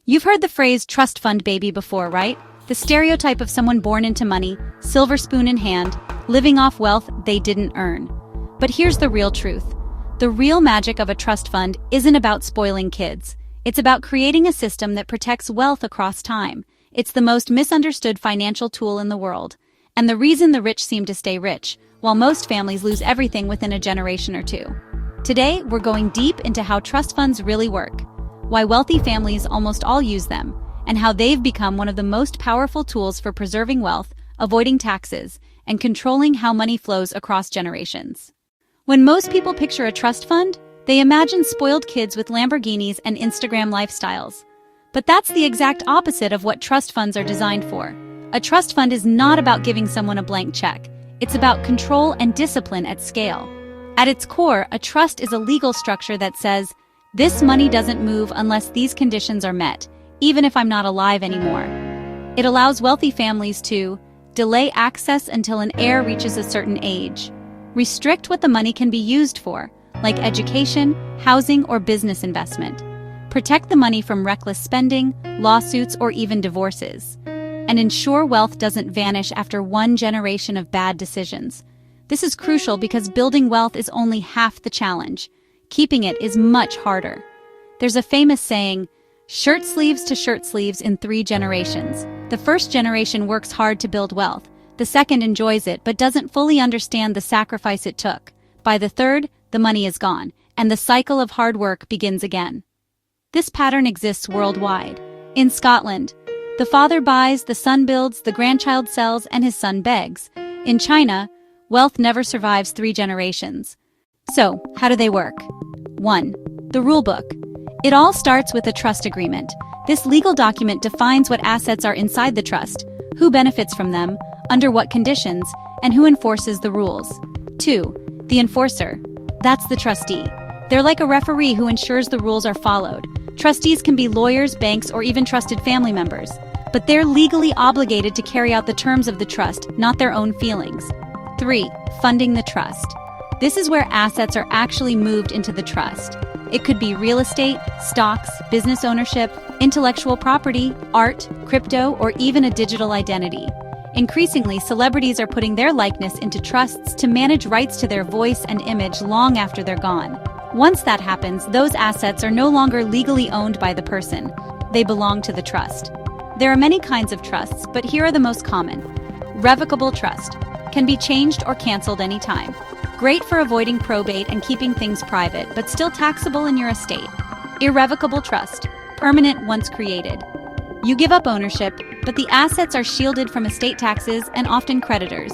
You've heard the phrase trust fund baby before, right? The stereotype of someone born into money, silver spoon in hand, living off wealth they didn't earn. But here's the real truth. The real magic of a trust fund isn't about spoiling kids. It's about creating a system that protects wealth across time. It's the most misunderstood financial tool in the world. And the reason the rich seem to stay rich, while most families lose everything within a generation or two. Today, we're going deep into how trust funds really work, why wealthy families almost all use them, and how they've become one of the most powerful tools for preserving wealth, avoiding taxes, and controlling how money flows across generations. When most people picture a trust fund, they imagine spoiled kids with Lamborghinis and Instagram lifestyles. But that's the exact opposite of what trust funds are designed for. A trust fund is not about giving someone a blank check. It's about control and discipline at scale. At its core, a trust is a legal structure that says, this money doesn't move unless these conditions are met, even if I'm not alive anymore. It allows wealthy families to delay access until an heir reaches a certain age, restrict what the money can be used for, like education, housing, or business investment, protect the money from reckless spending, lawsuits, or even divorces, and ensure wealth doesn't vanish after one generation of bad decisions. This is crucial because building wealth is only half the challenge. Keeping it is much harder. There's a famous saying, shirt sleeves to shirt sleeves in 3 generations. The first generation works hard to build wealth. The second enjoys it but doesn't fully understand the sacrifice it took. By the third, the money is gone, and the cycle of hard work begins again. This pattern exists worldwide. In Scotland, the father buys, the son builds, the grandchild sells, and his son begs. In China, wealth never survives 3 generations. So, how do they work? 1. The rule book. It all starts with a trust agreement. This legal document defines what assets are inside the trust, who benefits from them, under what conditions, and who enforces the rules. 2. The enforcer. That's the trustee. They're like a referee who ensures the rules are followed. Trustees can be lawyers, banks, or even trusted family members. But they're legally obligated to carry out the terms of the trust, not their own feelings. 3. Funding the trust. This is where assets are actually moved into the trust. It could be real estate, stocks, business ownership, intellectual property, art, crypto, or even a digital identity. Increasingly, celebrities are putting their likeness into trusts to manage rights to their voice and image long after they're gone. Once that happens, those assets are no longer legally owned by the person. They belong to the trust. There are many kinds of trusts, but here are the most common. Revocable trust. Can be changed or canceled anytime. Great for avoiding probate and keeping things private, but still taxable in your estate. Irrevocable trust. Permanent once created. You give up ownership, but the assets are shielded from estate taxes and often creditors.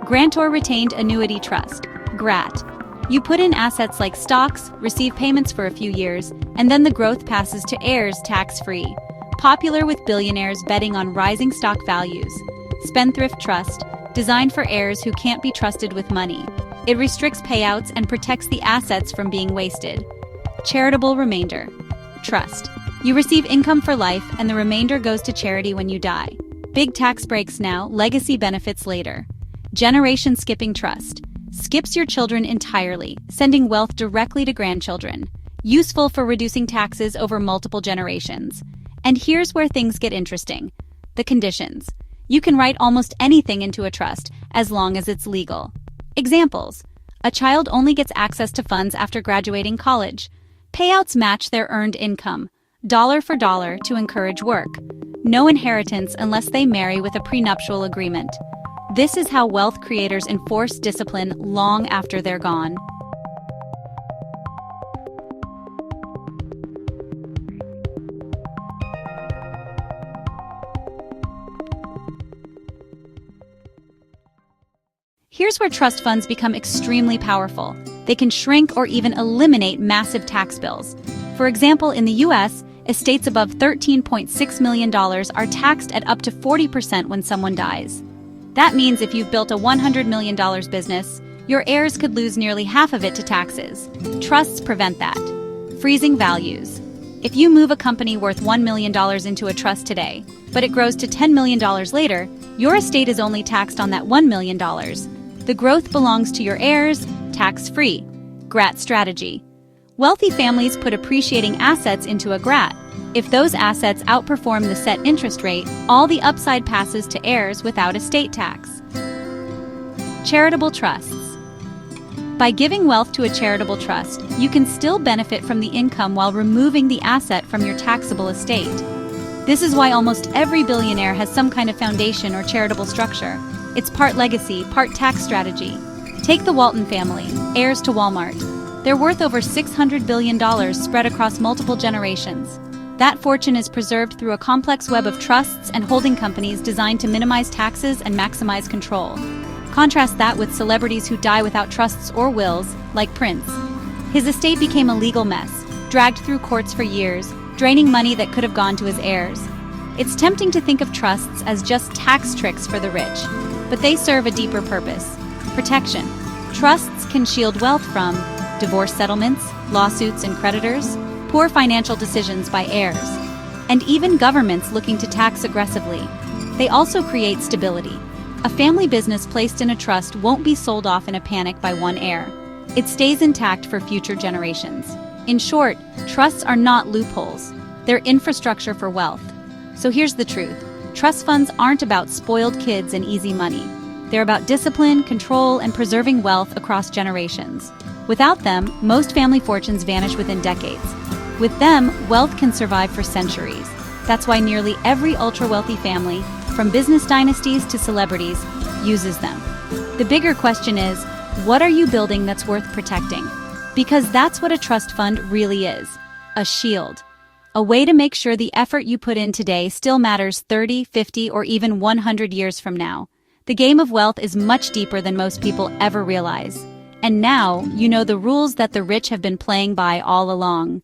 Grantor retained annuity trust. GRAT. You put in assets like stocks, receive payments for a few years, and then the growth passes to heirs tax-free. Popular with billionaires betting on rising stock values. Spendthrift trust. Designed for heirs who can't be trusted with money. It restricts payouts and protects the assets from being wasted. Charitable remainder. Trust. You receive income for life and the remainder goes to charity when you die. Big tax breaks now, legacy benefits later. Generation skipping trust. Skips your children entirely, sending wealth directly to grandchildren. Useful for reducing taxes over multiple generations. And here's where things get interesting. The conditions. You can write almost anything into a trust as long as it's legal. Examples. A child only gets access to funds after graduating college. Payouts match their earned income. Dollar for dollar to encourage work. No inheritance unless they marry with a prenuptial agreement. This is how wealth creators enforce discipline long after they're gone. Here's where trust funds become extremely powerful. They can shrink or even eliminate massive tax bills. For example, in the US, estates above $13.6 million are taxed at up to 40% when someone dies. That means if you've built a $100 million business, your heirs could lose nearly half of it to taxes. Trusts prevent that. Freezing values. If you move a company worth $1 million into a trust today, but it grows to $10 million later, your estate is only taxed on that $1 million. The growth belongs to your heirs, tax-free. GRAT strategy. Wealthy families put appreciating assets into a GRAT. If those assets outperform the set interest rate, all the upside passes to heirs without estate tax. Charitable trusts. By giving wealth to a charitable trust, you can still benefit from the income while removing the asset from your taxable estate. This is why almost every billionaire has some kind of foundation or charitable structure. It's part legacy, part tax strategy. Take the Walton family, heirs to Walmart. They're worth over $600 billion spread across multiple generations. That fortune is preserved through a complex web of trusts and holding companies designed to minimize taxes and maximize control. Contrast that with celebrities who die without trusts or wills, like Prince. His estate became a legal mess, dragged through courts for years, draining money that could have gone to his heirs. It's tempting to think of trusts as just tax tricks for the rich, but they serve a deeper purpose: protection. Trusts can shield wealth from divorce settlements, lawsuits and creditors, poor financial decisions by heirs, and even governments looking to tax aggressively. They also create stability. A family business placed in a trust won't be sold off in a panic by one heir. It stays intact for future generations. In short, trusts are not loopholes. They're infrastructure for wealth. So here's the truth. Trust funds aren't about spoiled kids and easy money. They're about discipline, control, and preserving wealth across generations. Without them, most family fortunes vanish within decades. With them, wealth can survive for centuries. That's why nearly every ultra-wealthy family, from business dynasties to celebrities, uses them. The bigger question is, what are you building that's worth protecting? Because that's what a trust fund really is: a shield. A way to make sure the effort you put in today still matters 30, 50, or even 100 years from now. The game of wealth is much deeper than most people ever realize. And now, you know the rules that the rich have been playing by all along.